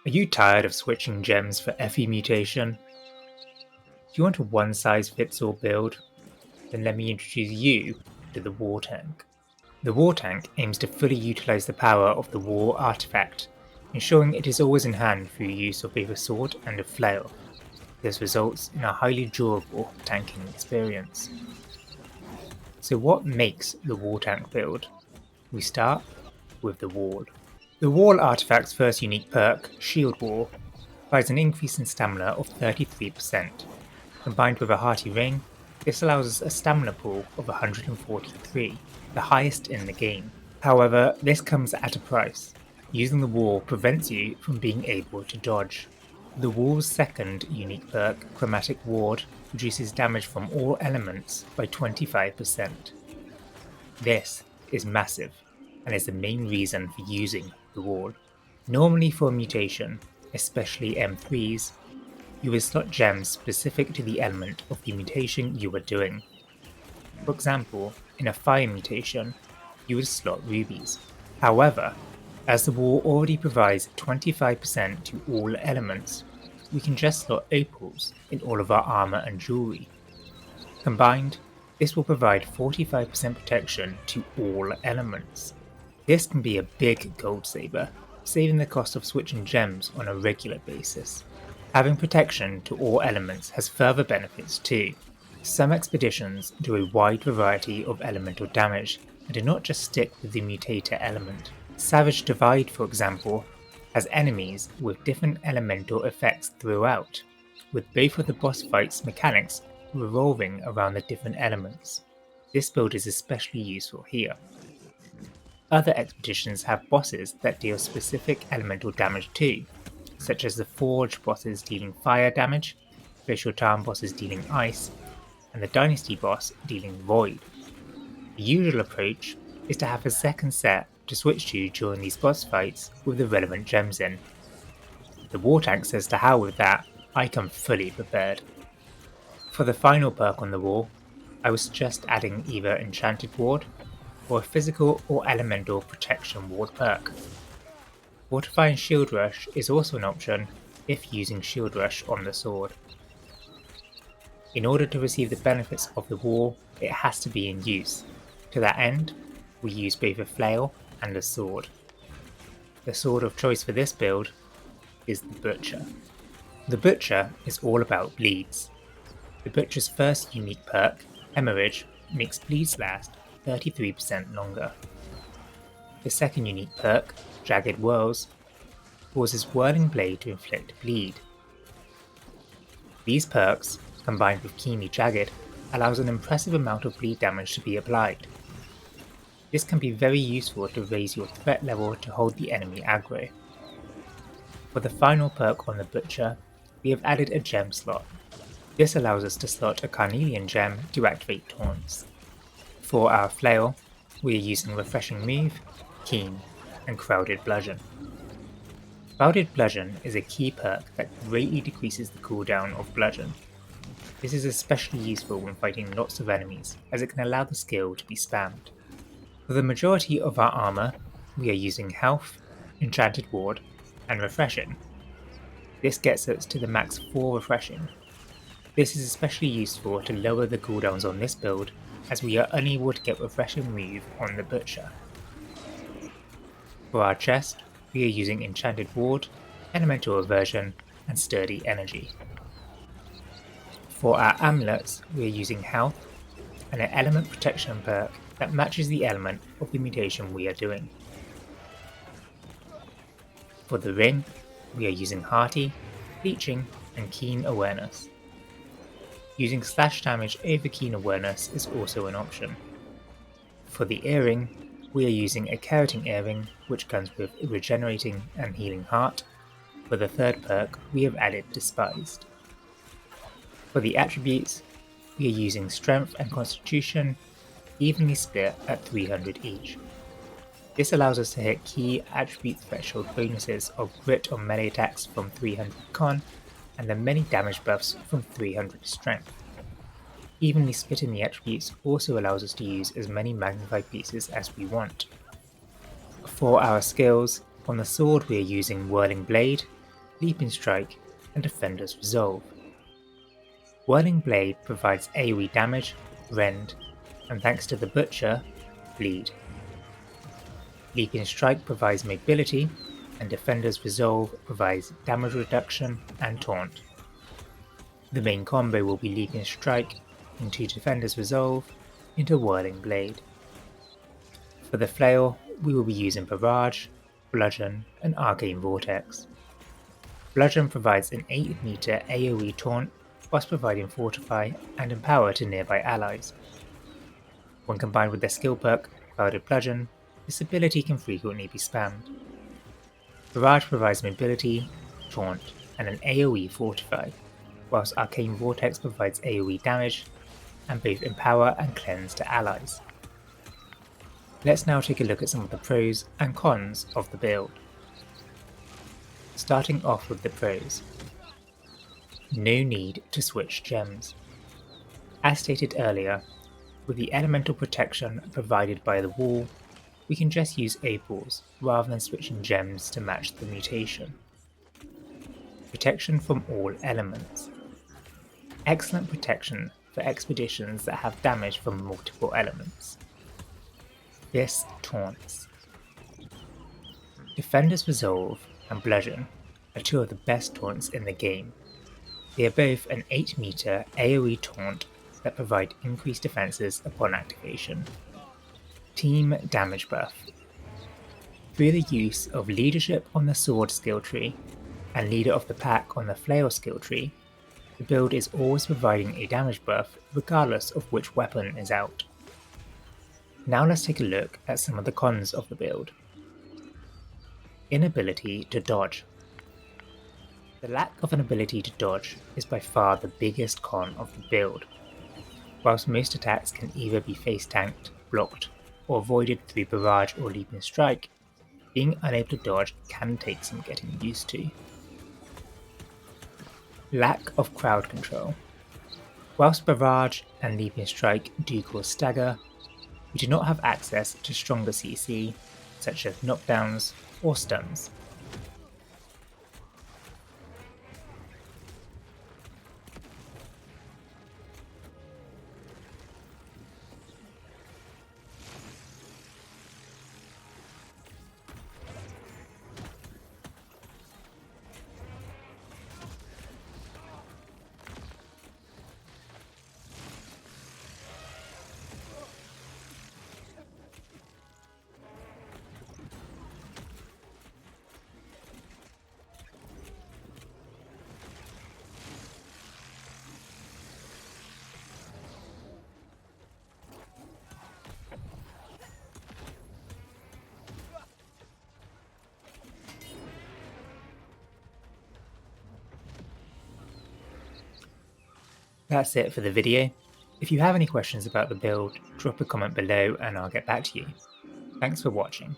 Are you tired of switching gems for every mutation? Do you want a one-size-fits-all build? Then let me introduce you to the War Tank. The War Tank aims to fully utilize the power of the War artifact, ensuring it is always in hand through use of both a sword and a flail. This results in a highly durable tanking experience. So what makes the War Tank build? We start with the Wall. The Wall artifact's first unique perk, Shield Wall, provides an increase in stamina of 33%. Combined with a hearty ring, this allows us a stamina pool of 143, the highest in the game. However, this comes at a price. Using the wall prevents you from being able to dodge. The wall's second unique perk, Chromatic Ward, reduces damage from all elements by 25%. This is massive, and is the main reason for using the wall. Normally for a mutation, especially M3s, you will slot gems specific to the element of the mutation you are doing. For example, in a fire mutation, you would slot rubies. However, as the wall already provides 25% to all elements, we can just slot opals in all of our armor and jewelry. Combined, this will provide 45% protection to all elements. This can be a big gold saver, saving the cost of switching gems on a regular basis. Having protection to all elements has further benefits too. Some expeditions do a wide variety of elemental damage and do not just stick with the mutator element. Savage Divide, for example, has enemies with different elemental effects throughout, with both of the boss fights mechanics revolving around the different elements. This build is especially useful here. Other expeditions have bosses that deal specific elemental damage too, such as the Forge bosses dealing fire damage, Glacial Tarn bosses dealing ice, and the Dynasty boss dealing void. The usual approach is to have a second set to switch to during these boss fights with the relevant gems in. The War Tank says to hell with that, I come fully prepared. For the final perk on the wall, I would suggest adding either Enchanted Ward or a physical or elemental protection ward perk. Fortifying Shield Rush is also an option if using Shield Rush on the sword. In order to receive the benefits of the wall, it has to be in use. To that end, we use both a flail and a sword. The sword of choice for this build is the Butcher. The Butcher is all about bleeds. The Butcher's first unique perk, Hemorrhage, makes bleeds last 33% longer. The second unique perk, Jagged Whirls, causes Whirling Blade to inflict bleed. These perks, combined with Keenly Jagged, allows an impressive amount of bleed damage to be applied. This can be very useful to raise your threat level to hold the enemy aggro. For the final perk on the Butcher, we have added a gem slot. This allows us to slot a Carnelian gem to activate taunts. For our flail, we are using Refreshing Move, Keen, and Crowded Bludgeon. Crowded Bludgeon is a key perk that greatly decreases the cooldown of Bludgeon. This is especially useful when fighting lots of enemies, as it can allow the skill to be spammed. For the majority of our armor, we are using Health, Enchanted Ward, and Refreshing. This gets us to the max 4 Refreshing. This is especially useful to lower the cooldowns on this build, as we are unable to get Refreshing Move on the Butcher. For our chest, we are using Enchanted Ward, Elemental Aversion, and Sturdy Energy. For our amulets, we are using Health, and an Element Protection perk that matches the element of the mutation we are doing. For the ring, we are using Hearty, Leeching, and Keen Awareness. Using slash damage over Keen Awareness is also an option. For the earring, we are using a Keratin earring which comes with a regenerating and healing heart. For the third perk, we have added Despised. For the attributes, we are using Strength and Constitution, evenly split at 300 each. This allows us to hit key attribute threshold bonuses of Grit on melee attacks from 300 Con, and the many damage buffs from 300 Strength. Evenly splitting the attributes also allows us to use as many magnified pieces as we want. For our skills, on the sword we are using Whirling Blade, Leaping Strike, and Defender's Resolve. Whirling Blade provides AoE damage, rend, and thanks to the Butcher, bleed. Leaping Strike provides mobility, and Defender's Resolve provides damage reduction and taunt. The main combo will be Leaping Strike into Defender's Resolve into Whirling Blade. For the flail, we will be using Barrage, Bludgeon, and Arcane Vortex. Bludgeon provides an 8 meter AoE taunt whilst providing Fortify and Empower to nearby allies. When combined with their skill perk, Clouded Bludgeon, this ability can frequently be spammed. Barrage provides mobility, taunt, and an AoE Fortify, whilst Arcane Vortex provides AoE damage and both Empower and Cleanse to allies. Let's now take a look at some of the pros and cons of the build. Starting off with the pros. No need to switch gems. As stated earlier, with the elemental protection provided by the wall, we can just use Opals rather than switching gems to match the mutation. Protection from all elements. Excellent protection for expeditions that have damage from multiple elements. This taunts. Defender's Resolve and Bludgeon are two of the best taunts in the game. They are both an 8 meter AoE taunt that provide increased defenses upon activation. Team Damage Buff. Through the use of Leadership on the Sword skill tree and Leader of the Pack on the Flail skill tree, the build is always providing a damage buff regardless of which weapon is out. Now let's take a look at some of the cons of the build. Inability to dodge. The lack of an ability to dodge is by far the biggest con of the build. Whilst most attacks can either be face tanked, blocked, or avoided through Barrage or Leaping Strike, being unable to dodge can take some getting used to. Lack of crowd control. Whilst Barrage and Leaping Strike do cause stagger, we do not have access to stronger CC, such as knockdowns or stuns. That's it for the video. If you have any questions about the build, drop a comment below and I'll get back to you. Thanks for watching.